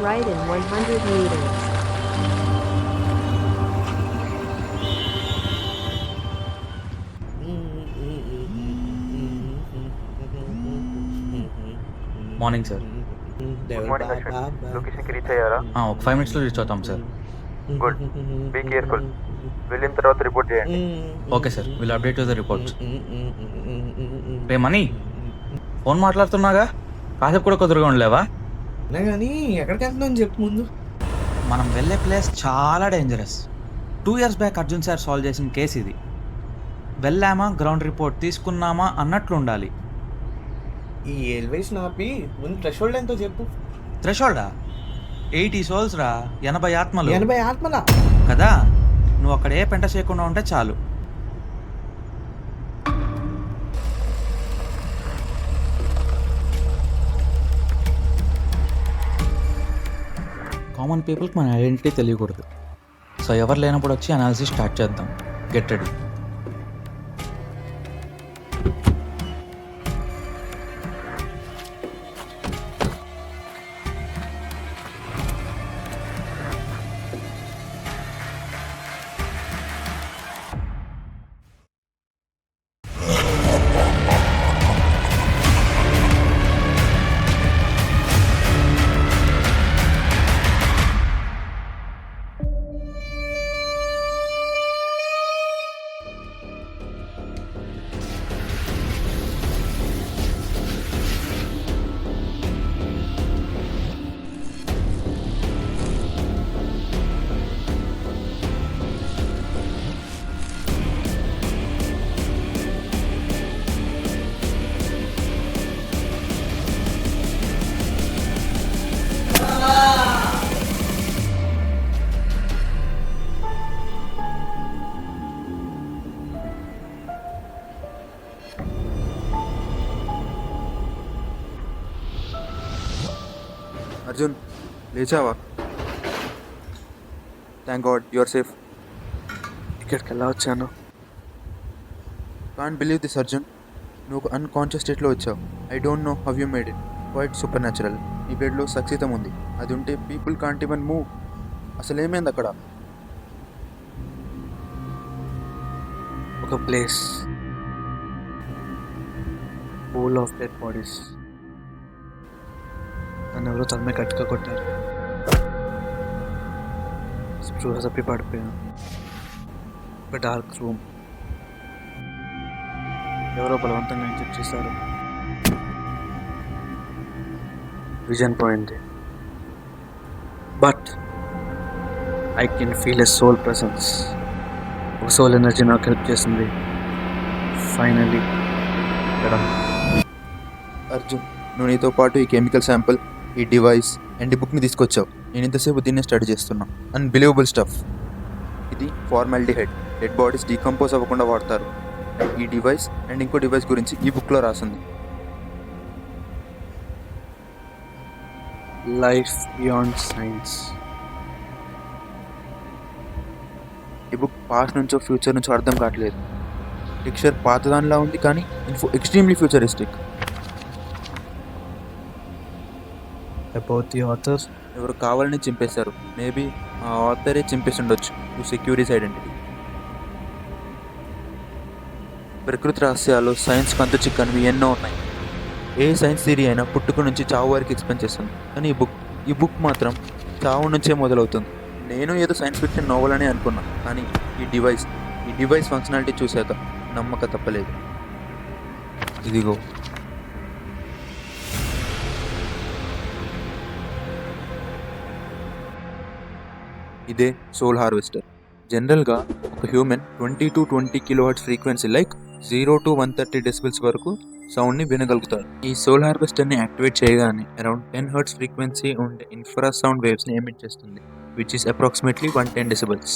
right in 100 meters. Morning sir. Good morning Ashwin. లొకేషన్కి reach అయ్యారా? ఒక 5 మినిట్స్లో రీచ్ అవుతాం సార్. గుడ్. Be careful. వెళ్ళిన తర్వాత రిపోర్ట్ చేయండి. Okay sir, will update the reports. రే మనీ, ఫోన్ మాట్లాడుతున్నాగా, కాసేపు కూడా కుదురుగా ఉండలేవా? కానీ ఎక్కడికి వెళ్తున్నావు చెప్పు ముందు. మనం వెళ్ళే ప్లేస్ చాలా dangerous. 2 years back Arjun sir solve చేసిన కేసు ఇది. వెళ్ళామా, గ్రౌండ్ రిపోర్ట్ తీసుకున్నామా అన్నట్లు ఉండాలి. ఈ ఎలివేషన్ ఆపి ముందు థ్రెషోల్డ్ ఎంతో చెప్పు. థ్రెషోల్డా 80 souls రా, 80 ఆత్మలు 80 ఆత్మలా కదా. నువ్వు అక్కడ ఏ పెంట చేయకుండా ఉంటే చాలు. కామన్ పీపుల్కి మన ఐడెంటిటీ తెలియకూడదు. సో ఎవరు లేనప్పుడు వచ్చి అనాలిసిస్ స్టార్ట్ చేద్దాం. Get ready. అర్జున్, లేచావా? Thank God your safe. ఇక్కడికి ఎలా వచ్చాను? Can't believe this Arjun. నువ్వు అన్కాన్షియస్ స్టేట్లో వచ్చావు. I don't know how you made it. Quite supernatural. నీ బ్లడ్లో సక్సీతం ఉంది. అది ఉంటే పీపుల్ కాంట్ ఈవెన్ మూవ్. అసలు ఏమైంది అక్కడ? ఒక place pool of dead bodies. నన్ను ఎవరో తలమే గట్టిగా కొట్టారు. స్పృహ తప్పి పడిపోయాను. ఒక డార్క్ రూమ్. ఎవరో బలవంతంగా ఇంజెక్ట్ చేశారు. విజన్ పోయింది. But I can feel a soul presence. ఒక సోల్ ఎనర్జీ నాకు హెల్ప్ చేసింది. ఫైనలీ ఇక్కడ. అర్జున్, నువ్వు నీతో పాటు ఈ కెమికల్ శాంపుల్, ఈ డివైస్ అండ్ ఈ బుక్ని తీసుకొచ్చావు. నేను ఇంతసేపు దీన్ని స్టడీ చేస్తున్నా. Unbelievable stuff. ఇది ఫార్మాలిడిహైడ్. డెడ్ బాడీస్ డీకంపోజ్ అవ్వకుండా వాడతారు. ఈ డివైస్ అండ్ ఇంకో డివైస్ గురించి ఈ బుక్లో రాసింది. Life beyond science. ఈ బుక్ పాస్ట్ నుంచో ఫ్యూచర్ నుంచో అర్థం కావట్లేదు. పిక్చర్ పాతదానిలా ఉంది కానీ extremely futuristic. About the author. ఎవరు కావాలని చింపేశారు. మేబీ ఆ ఆథరే చింపేసి ఉండొచ్చు టు సెక్యూర్ హిస్ ఐడెంటిటీ. ప్రకృతి రహస్యాలు సైన్స్కి అంత చిక్కనివి ఎన్నో ఉన్నాయి. ఏ సైన్స్ థియరీ అయినా పుట్టుక నుంచి చావు వరకు ఎక్స్ప్లెయిన్ చేస్తుంది. కానీ ఈ బుక్ మాత్రం చావు నుంచే మొదలవుతుంది. నేను ఏదో సైన్స్ ఫిక్షన్ నోవెల్ అని అనుకున్నా, కానీ ఈ డివైస్ ఫంక్షనాలిటీ చూశాక నమ్మక తప్పలేదు. ఇదిగో. ఇదే సోల్ హార్వెస్టర్. జనరల్గా ఒక human 20 to 20 kHz frequency like 0 to 130 decibels వరకు సౌండ్ని వినగలుగుతారు. ఈ సోల్ హార్వెస్టర్ని యాక్టివేట్ చేయగానే అరౌండ్ 10 Hz ఫ్రీక్వెన్సీ ఉండే ఇన్ఫ్రా సౌండ్ వేవ్స్ని ఎమిట్ చేస్తుంది, విచ్ ఈస్ అప్రాక్సిమేట్లీ 110 decibels.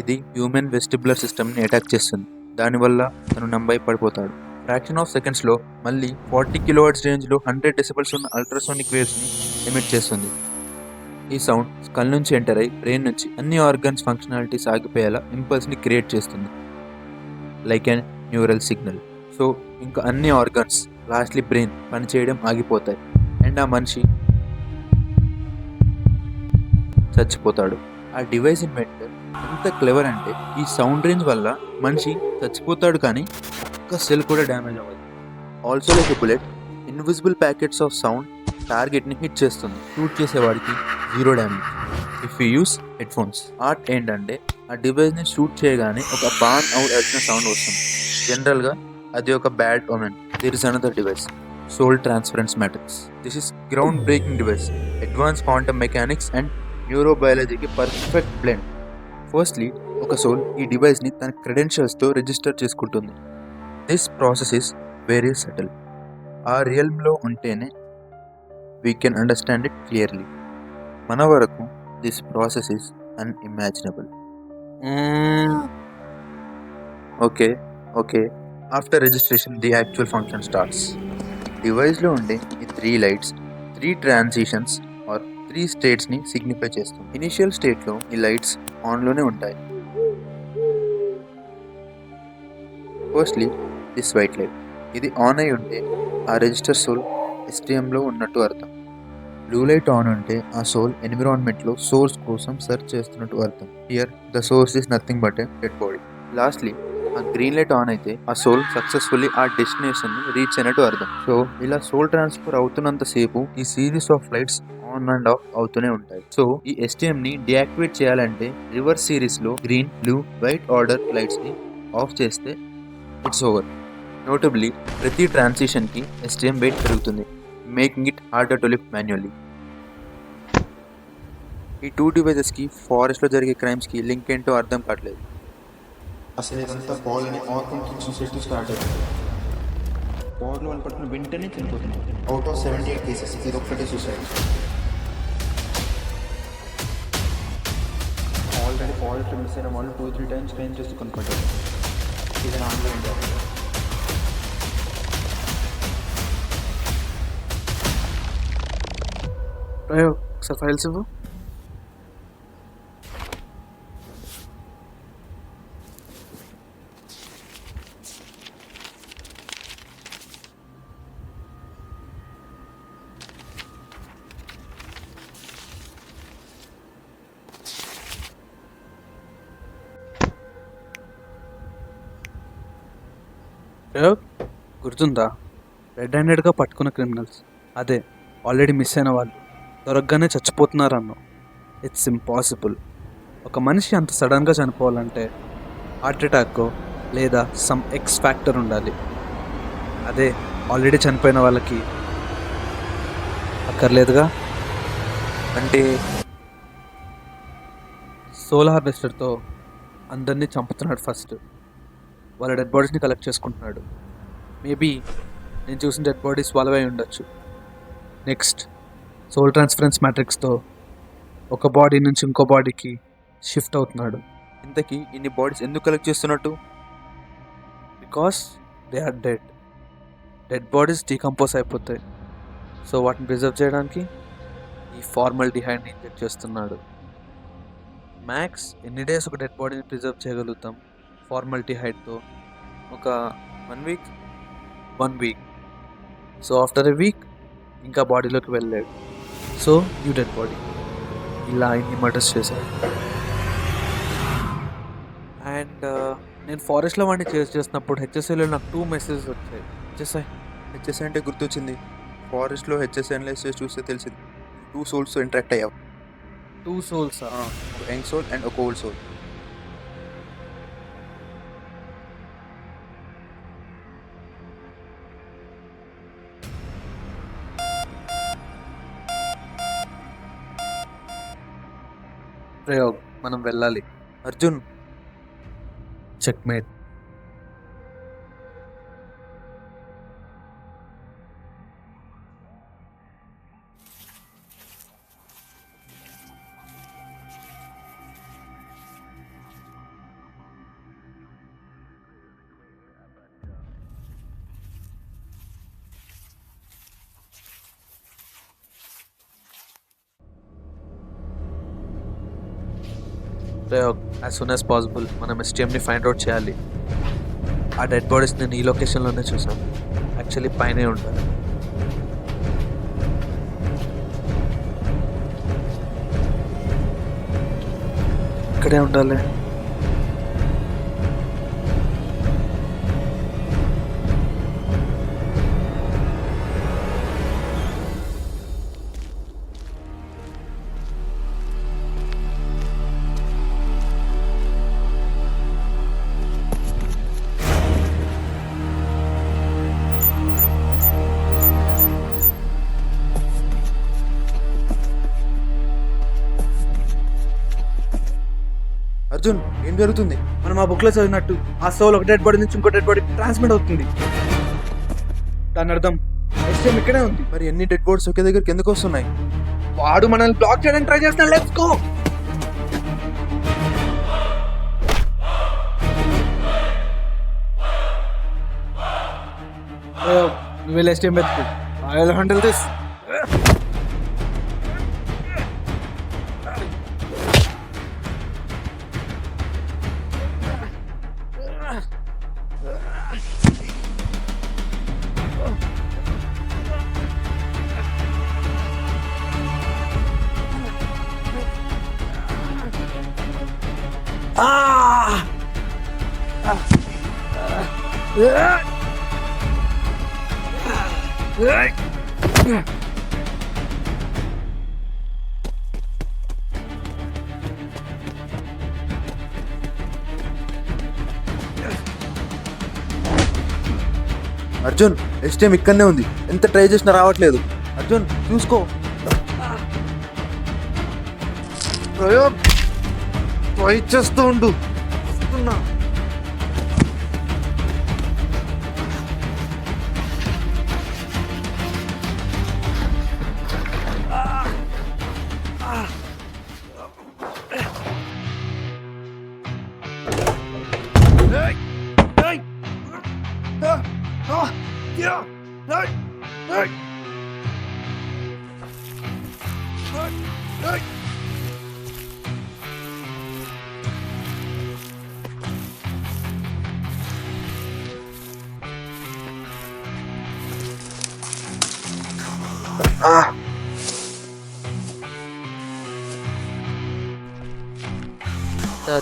ఇది హ్యూమన్ వెస్టిబులర్ సిస్టమ్ని అటాక్ చేస్తుంది. దానివల్ల తను నంబై పడిపోతాడు. ఫ్రాక్షన్ ఆఫ్ సెకండ్స్లో మళ్ళీ 40 kHz రేంజ్లో 100 decibels ఉన్న అల్ట్రాసోనిక్ వేవ్స్ని ఎమిట్ చేస్తుంది. ఈ సౌండ్ స్కల్ నుంచి ఎంటర్ అయ్యి బ్రెయిన్ నుంచి అన్ని ఆర్గన్స్ ఫంక్షనాలిటీస్ ఆగిపోయేలా ఇంపల్స్ని క్రియేట్ చేస్తుంది, like and neural signal. So ఇంకా అన్ని ఆర్గన్స్ లాస్ట్లీ బ్రెయిన్ పనిచేయడం ఆగిపోతాయి అండ్ ఆ మనిషి చచ్చిపోతాడు. ఆ డివైస్ ఇన్వెంటర్ ఎంత క్లెవర్ అంటే ఈ సౌండ్ రేంజ్ వల్ల మనిషి చచ్చిపోతాడు కానీ ఒక్క సెల్ కూడా డ్యామేజ్ అవ్వదు. Also like a bullet, invisible packets of sound టార్గెట్ని హిట్ చేస్తుంది. షూట్ చేసేవాడికి 0 damage. If you use headphones, art ఏంటంటే ఆ డివైస్ని షూట్ చేయగానే ఒక బాన్ అవుట్ వచ్చిన సౌండ్ వస్తుంది. జనరల్గా అది ఒక bad omen. There is another device, soul transference matrix. This is ground breaking device. Advance quantum mechanics and న్యూరోబయాలజీకి పర్ఫెక్ట్ బ్లెండ్. ఫస్ట్లీ, ఒక సోల్ ఈ డివైస్ని తన క్రెడెన్షియల్స్తో రిజిస్టర్ చేసుకుంటుంది. This process is very subtle. ఆ రియల్మ్లో ఉంటేనే we can understand it clearly. మన వరకు this process is unimaginable. Okay after registration the actual function starts. డివైస్లో ఉండే ఈ 3 లైట్స్ 3 ట్రాన్సిషన్స్ ఆర్ 3 స్టేట్స్ని సిగ్నిఫై చేస్తుంది. ఇనిషియల్ స్టేట్లో ఈ లైట్స్ ఆన్లోనే ఉంటాయి. ఫస్ట్లీ దిస్ వైట్ లైట్, ఇది ఆన్ అయి ఉంటే ఆ రిజిస్టర్ సోల్ STMలో ఉన్నట్టు అర్థం. బ్లూ లైట్ ఆన్ ఉంటే ఆ సోల్ ఎన్విరాన్మెంట్లో సోర్స్ కోసం సెర్చ్ చేస్తున్నట్టు అర్థం. Here the source is nothing but A dead body. Lastly ఆ గ్రీన్ లైట్ ఆన్ అయితే ఆ సోల్ సక్సెస్ఫుల్లీ ఆ డెస్టినేషన్ని రీచ్ అయినట్టు అర్థం. సో ఇలా సోల్ ట్రాన్స్ఫర్ అవుతున్నంతసేపు ఈ series of lights on and off అవుతూనే ఉంటాయి. సో ఈ STMని డియాక్టివేట్ చేయాలంటే రివర్స్ సిరీస్లో గ్రీన్, బ్లూ, వైట్ ఆర్డర్ లైట్స్ని ఆఫ్ చేస్తే ఇట్స్ ఓవర్. నోటబుల్లీ ప్రతి ట్రాన్సిషన్కి STM వెయిట్ పెరుగుతుంది, making it harder to lift manually. ఈ 2 డివైజెస్కి ఫారెస్ట్లో జరిగే క్రైమ్స్కి లింక్ ఏంటో అర్థం కావట్లేదు. అసలు ఇదంతా పాల్ అని ఆర్కన్ సొసైటీ స్టార్ట్ అయింది. పాల్ వాళ్ళు పట్టుకుని వెంటనే చనిపోతున్నాయి. అవుట్ ఆఫ్ 78 కేసెస్ ఇది ఒక్కటే సూసైడ్. ఆల్రెడీ పాల్ మిస్ అయిన వాళ్ళు 2-3 టైమ్స్ క్లెయిమ్ చేస్తూ కనపడ్డారు. ఇది ఆన్లైన్ జాబ్. ఒకసారి ఫైల్స్ ఇవ్వు. గుర్తుందా, రెడ్ హ్యాండెడ్గా పట్టుకున్న క్రిమినల్స్, అదే ఆల్రెడీ మిస్ అయిన వాళ్ళు దొరకగానే చచ్చిపోతున్నారు అన్నాం. It's impossible. ఒక మనిషి అంత సడన్గా చనిపోవాలంటే హార్ట్ అటాక్కో లేదా సమ్ ఎక్స్ ఫ్యాక్టర్ ఉండాలి. అదే ఆల్రెడీ చనిపోయిన వాళ్ళకి అక్కర్లేదుగా. అంటే సోల్ హార్వెస్టర్తో అందరినీ చంపుతున్నాడు. ఫస్ట్ వాళ్ళ డెడ్ బాడీస్ని కలెక్ట్ చేసుకుంటున్నాడు. మేబీ నేను చూసిన డెడ్ బాడీస్ వాళ్ళవై ఉండొచ్చు. నెక్స్ట్ సోల్ ట్రాన్స్ఫరెన్స్ మ్యాట్రిక్స్తో ఒక బాడీ నుంచి ఇంకో బాడీకి షిఫ్ట్ అవుతున్నాడు. ఇంతకీ ఇన్ని బాడీస్ ఎందుకు కలెక్ట్ చేస్తున్నట్టు? Because they are dead. Dead bodies decompose అయిపోతాయి. సో వాటిని ప్రిజర్వ్ చేయడానికి ఈ ఫార్మల్డిహైడ్ని ఇంజెక్ట్ చేస్తున్నాడు. మ్యాక్స్ ఎన్ని డేస్ ఒక డెడ్ బాడీని ప్రిజర్వ్ చేయగలుగుతాం ఫార్మల్డిహైడ్తో? ఒక 1 week. 1 week. So after a week ఇంకా బాడీలోకి వెళ్ళాడు. So new dead body. ఇలా ఇన్ని మర్డర్స్ చేశాడు. అండ్ నేను ఫారెస్ట్లో వాడిని చేసినప్పుడు HSIలో నాకు 2 మెసేజెస్ వచ్చాయి. హెచ్ఎస్ఐ అంటే గుర్తొచ్చింది. ఫారెస్ట్లో HSI అనలైజ్ చేసి చూస్తే తెలిసింది 2 సోల్స్తో ఇంటరాక్ట్ అయ్యావు. 2 souls. ఒక యంగ్ సోల్ అండ్ ఒక ఓల్డ్ సోల్. ప్రయోగ్, మనం వెళ్ళాలి. Arjun, checkmate. Prayog, as soon as possible మనం STMని ఫైండ్ అవుట్ చేయాలి. ఆ డెడ్ బాడీస్ నేను ఈ లొకేషన్లోనే చూసాను. యాక్చువల్లీ పైనే ఉంటాను. ఇక్కడే ఉండాలి. అర్జున్, ఏం జరుగుతుంది? మనం ఆ బుక్లో చదివినట్టు ఆ సోల్ ఒక డెడ్ బాడీ నుంచి ఇంకో డెడ్ బాడీ ట్రాన్స్మిట్ అవుతుంది. దాని అర్థం ఎస్టీఎం ఇక్కడే ఉంది. మరి ఎన్ని డెడ్ బాడీస్ ఒకే దగ్గరికి ఎందుకు వస్తున్నాయి? వాడు మనల్ని బ్లాక్ చేయడానికి ట్రై చేస్తున్నాడు. Let's go. నువ్వు వెళ్ళి ఎస్టీఎం వెతుకు. I will handle this. Arjun, STM ఇక్కడనే ఉంది. ఎంత ట్రై చేసినా రావట్లేదు. అర్జున్, చూసుకో. ప్రయోగ్ ట్రై చేస్తూ ఉండు.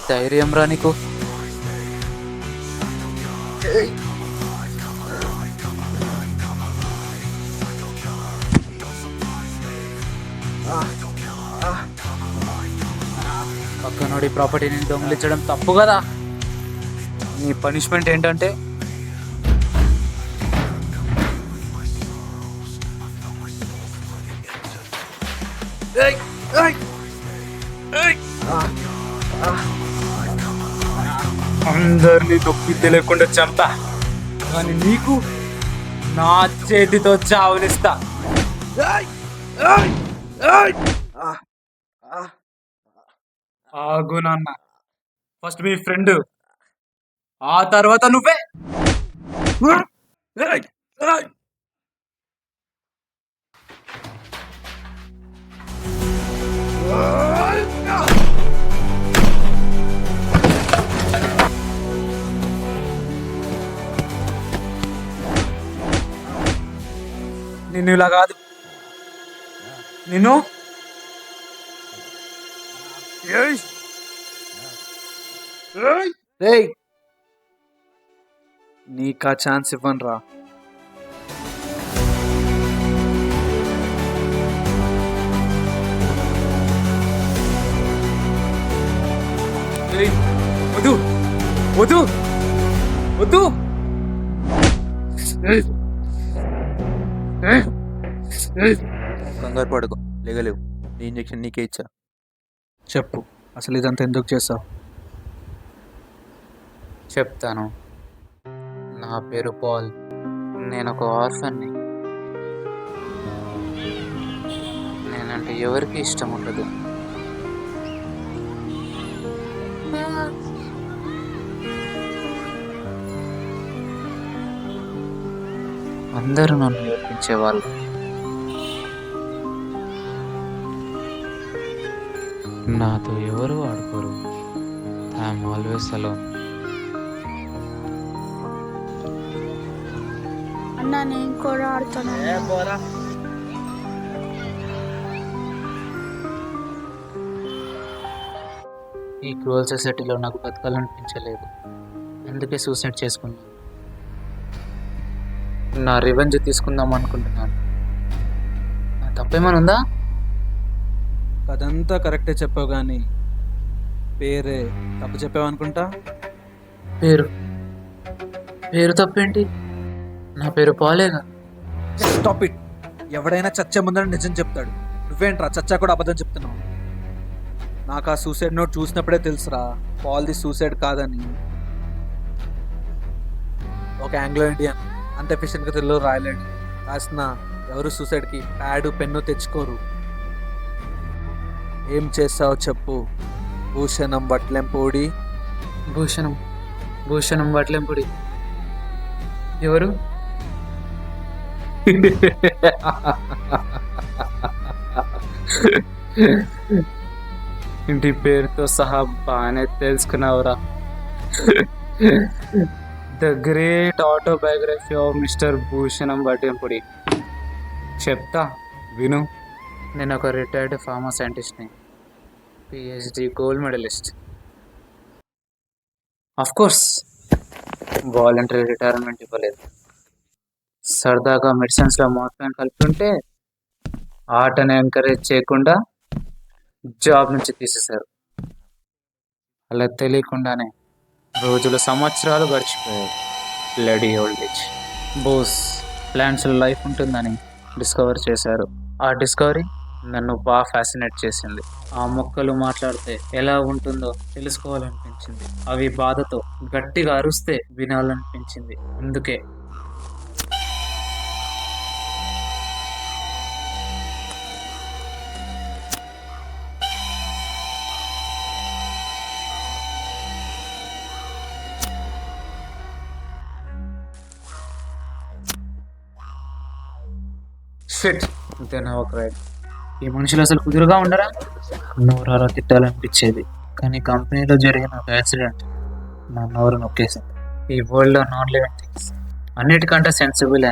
ధైర్యం రా నీకు. పక్కనోడి ప్రాపర్టీని దొంగిలించడం తప్పు కదా. నీ పనిష్మెంట్ ఏంటంటే అందరినీ నొప్పి తెలియకుండా చంపా, కానీ నీకు నా చేతితో చావునిస్తా. ఆగు నాన్న, ఫస్ట్ మీ ఫ్రెండ్, ఆ తర్వాత నువ్వే. నిన్ను ఇలా కాదు, నిన్ను నీకు ఆ ఛాన్స్ ఇవ్వను రా. వద్దు వద్దు వద్దు. కంగారు పడకు, లేగలేవు. నీ ఇంజెక్షన్ నీకే ఇచ్చా. చెప్పు, అసలు ఇదంతా ఎందుకు చేసావు? చెప్తాను. నా పేరు పాల్. నేను ఒక ఆర్ఫన్ని. నేనంటే ఎవరికి ఇష్టం ఉండదు. అందరూ నన్ను నేర్పించేవాళ్ళు. నాతో ఎవరు ఆడుకోరు. I'm always alone. అన్నా నేను కూడా ఆడుతాను. ఈ క్రూవల్ సొసైటీలో నాకు బతకాలనిపించలేదు, అందుకే సూసైడ్ చేసుకున్నాను. నా రివెంజ్ తీసుకుందాం అనుకుంటున్నాను. నా తప్పేమైనా ఉందా? అదంతా కరెక్టే చెప్పావు కానీ పేరే తప్పు చెప్పావు అనుకుంటా. పేరు పేరు తప్పేంటి? నా పేరు పాలేగా. Stop it. ఎవడైనా చచ్చే ముందర నిజం చెప్తాడు. నువ్వేంట్రా చచ్చా కూడా అబద్ధం చెప్తున్నావు? నాకు ఆ సూసైడ్ నోట్ చూసినప్పుడే తెలుసురా పాల్ది సూసైడ్ కాదని. ఒక ఆంగ్లో ఇండియన్ అంత ఎఫిషియెంట్గా తెలుగులో రాయలేడు. రాసిన ఎవరు సూసైడ్కి ప్యాడు పెన్ను తెచ్చుకోరు. ఏం చేస్తావో చెప్పు. భూషణం బట్లెంపూడి. భూషణం బట్లెంపుడి ఎవరు? ఇంటి పేరుతో సహా బాగానే తెలుసుకున్నావురా. The great autobiography of mister Bhushanam Batlempudi. చెప్తా విను. నేను ఒక రిటైర్డ్ ఫార్మా సైంటిస్ట్ని, PhD gold medallist. Course voluntary retirement ఇవ్వలేదు. సరదాగా మెడిసిన్స్లో మాత్రం కలుపుతుంటే ఆటను ఎంకరేజ్ చేయకుండా జాబ్ నుంచి తీసేశారు. అలా తెలియకుండానే రోజులు సంవత్సరాలు గడిచిపోయాయి. Bloody old age. బోస్ ప్లాంట్స్లో లైఫ్ ఉంటుందని డిస్కవర్ చేశారు. ఆ డిస్కవరీ నన్ను బాగా ఫ్యాసినేట్ చేసింది. ఆ మొక్కలు మాట్లాడితే ఎలా ఉంటుందో తెలుసుకోవాలనిపించింది. అవి బాధతో గట్టిగా అరుస్తే వినాలనిపించింది. అందుకే షిట్ ఒక రైట్. ఈ మనుషులు అసలు కుదురుగా ఉండరా? నోరారా తిట్టాలనిపించేది, కానీ కంపెనీలో జరిగిన ఒక యాక్సిడెంట్ నా నోరు నొక్కేసింది. ఈ వరల్డ్లో నాన్ లివింగ్ థింగ్స్ అన్నిటికంటే సెన్సిబుల్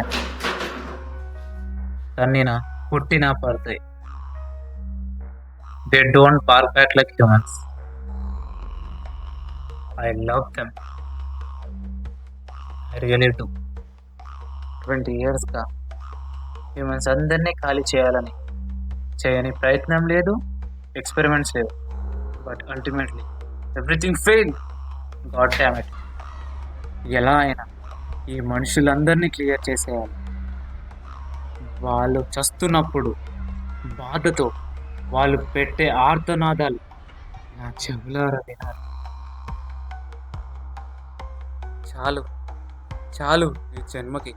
కన్నీనా పుట్టినా పడతాయి. They don't park back like humans. I love them. I really do. 20 yearsగా హ్యూమన్స్ అందరినీ ఖాళీ చేయాలని చేయని ప్రయత్నం లేదు, ఎక్స్పెరిమెంట్స్ లేవు. But ultimately everything fail. God damn it. ఎలా అయినా ఈ మనుషులందరినీ క్లియర్ చేసేయాలి. వాళ్ళు చస్తున్నప్పుడు బాధతో వాళ్ళు పెట్టే ఆర్తనాదాలు నా చెవులారా వినాలి. చాలు చాలు ఈ జన్మకి.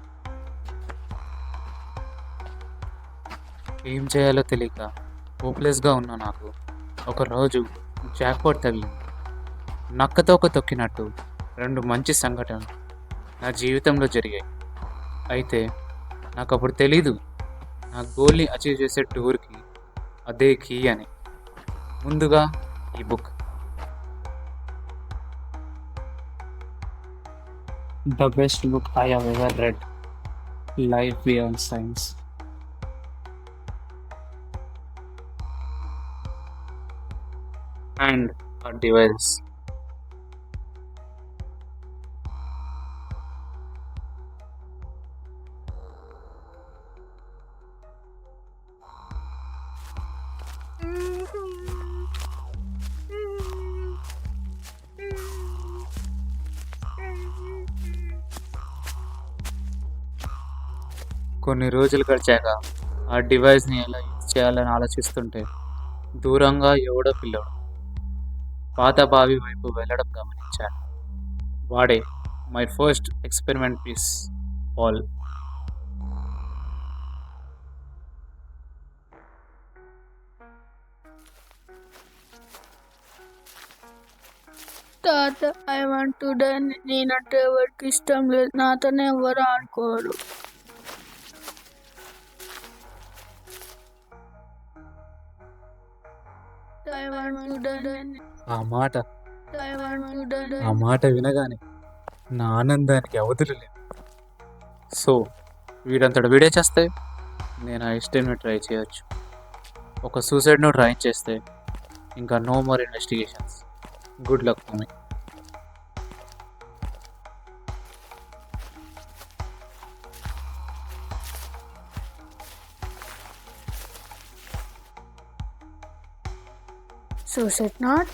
ఏం చేయాలో తెలియక హోప్లెస్గా ఉన్న నాకు ఒకరోజు జాక్పాట్ తగిలింది. నక్కతో ఒక తొక్కినట్టు 2 మంచి సంఘటనలు నా జీవితంలో జరిగాయి. అయితే నాకు అప్పుడు తెలీదు నా గోల్ని అచీవ్ చేసే టూర్కి అదే కీ అని. ముందుగా ఈ book, the best book I have ever red, life beyond science. And our device. కొన్ని రోజులు గడిచాక ఆ డివైస్ని ఎలా యూజ్ చేయాలని ఆలోచిస్తుంటే దూరంగా ఎవడో పిల్లోడు పాత బావి వైపు వెళ్ళడం గమనించాను. వాడే my first experiment piece, Paul. తాత ఐ వాంట్ టు డై. నేనంటే ఎవరికి ఇష్టం లేదు, నాతోనే ఎవరు ఆడుకోరు. I want to die. ఆ మాట వినగానే నా ఆనందానికి అవధులు లేవు. సో వీడంతటి వీడియో చేస్తే నేను ఆ ఎస్టిమేట్ ట్రై చేయొచ్చు. ఒక సూసైడ్ నోట్ రాయించేస్తే ఇంకా no more investigations. Good luck mummy. Suicide note.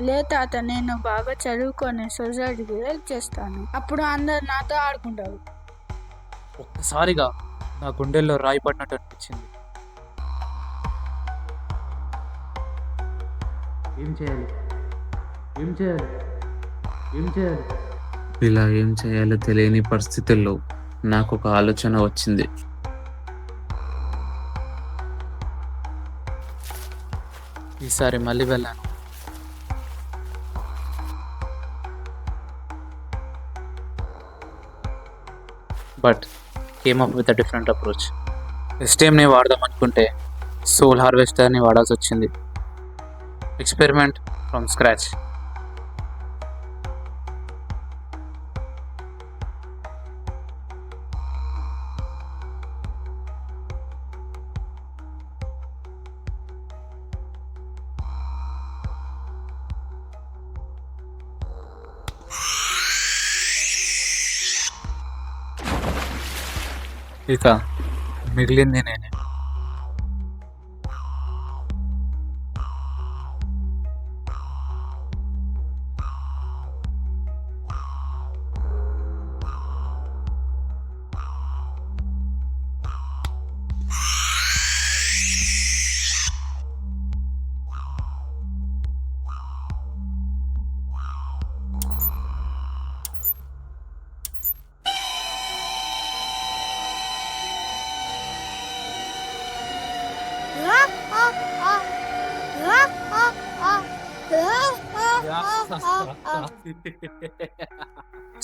లే తాత, నేను బాగా చదువుకొని సొసైటీకి హెల్ప్ చేస్తాను. అప్పుడు అందరు నాతో ఆడుకుంటారు. ఒక్కసారిగా నా గుండెల్లో రాయి పడినట్టు అనిపించింది. ఏం చేయాలి? ఇలా ఏం చేయాలో తెలియని పరిస్థితుల్లో నాకు ఒక ఆలోచన వచ్చింది. ఈసారి మళ్ళీ వెళ్ళాను. But came up with a different approach. ఎస్టీఎంని వాడదాం అనుకుంటే సోల్ హార్వెస్టర్ని వాడాల్సి వచ్చింది. Experiment from scratch. ఇక మిగిలింది నేనే.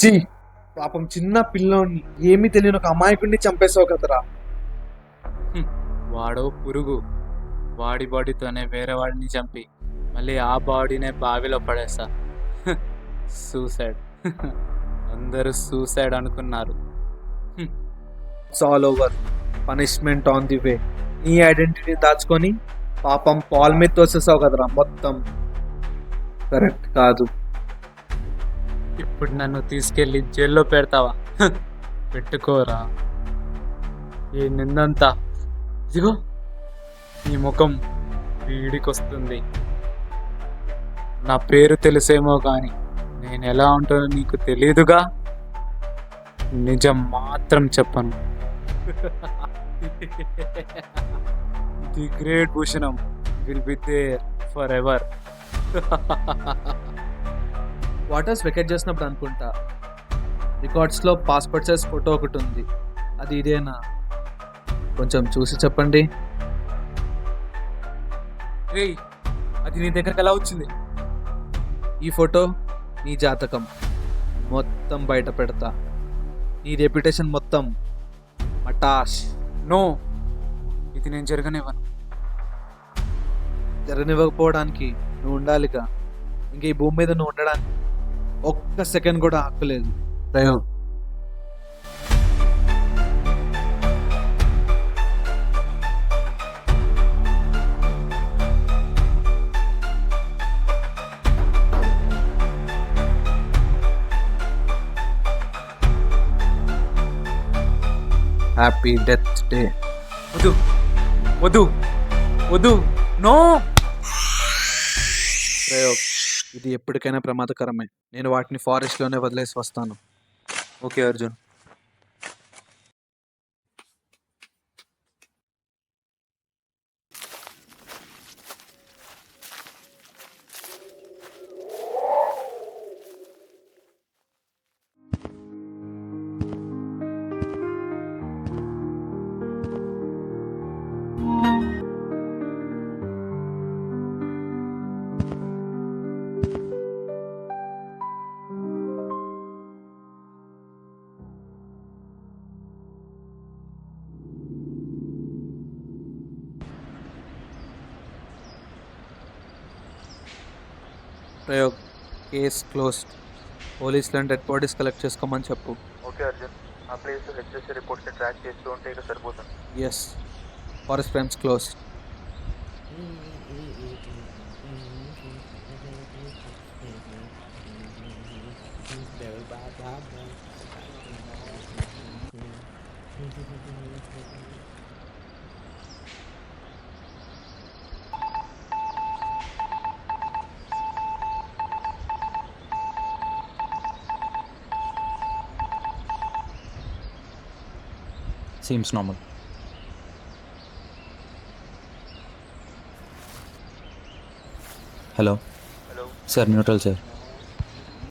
చీ, పాపం చిన్న పిల్లోని ఏమీ తెలియని ఒక అమాయకుడిని చంపేసావు కదరా. వాడో పురుగు. వాడి బాడీతోనే వేరే వాడిని చంపి మళ్ళీ ఆ బాడీనే బావిలో పడేస్తా. సూసైడ్. అందరూ సూసైడ్ అనుకున్నారు. It's all over. Punishment on the way. నీ ఐడెంటిటీ దాచుకొని పాపం పాల్ మీద తోసేసావు కదరా మొత్తం. కరెక్ట్ కాదు. ఇప్పుడు నన్ను తీసుకెళ్ళి జైల్లో పెడతావా? పెట్టుకోరా. ఈ నిందంతా ఇదిగో నీ ముఖం వీడికొస్తుంది. నా పేరు తెలుసేమో కానీ నేను ఎలా ఉంటానో నీకు తెలీదుగా. నిజం మాత్రం చెప్పను. The great Bhushanam will be there forever. Waters vacate చేసినప్పుడు అనుకుంటా రికార్డ్స్లో పాస్పోర్ట్ సైజ్ ఫోటో ఒకటి ఉంది. అది ఇదేనా? కొంచెం చూసి చెప్పండి. ఏయ్, అది నీ దగ్గరకు ఎలా వచ్చింది? ఈ ఫోటో నీ జాతకం మొత్తం బయట పెడతా. నీ రెప్యుటేషన్ మొత్తం మటాష్. నో, ఇది నేను జరగనివ్వను. జరగనివ్వకపోవడానికి నువ్వు ఉండాలిగా. ఇంక ఈ భూమి మీద నువ్వు ఉండడానికి ఒక్క సెకండ్ కూడా హక్కులేదు. ప్రయోగ్. Happy death day. వద్దు వద్దు వద్దు, నో. ప్రయోగ్. ఇది ఎప్పటికైనా ప్రమాదకరమే. నేను వాటిని ఫారెస్ట్లోనే వదిలేసి వస్తాను. Okay Arjun. Prayog. Case closed. పోలీసులను డెడ్ బాడీస్ కలెక్ట్ చేసుకోమని చెప్పు. ఓకే అర్జున్. ఆ ప్లేస్ హెచ్ఎస్సీ రిపోర్ట్స్ని ట్రాక్ చేస్తూ ఉంటే ఇక సరిపోతుంది. Yes, forest frames close. Seems normal. Hello. Hello, Sir, neutral, sir.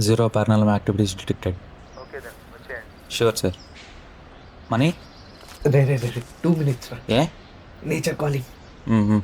Zero paranormal activities detected. Okay then వచ్చేయండి. Sure, sir. Money? రే 2 minutes రా. Yeah? Nature calling. Mm-hmm.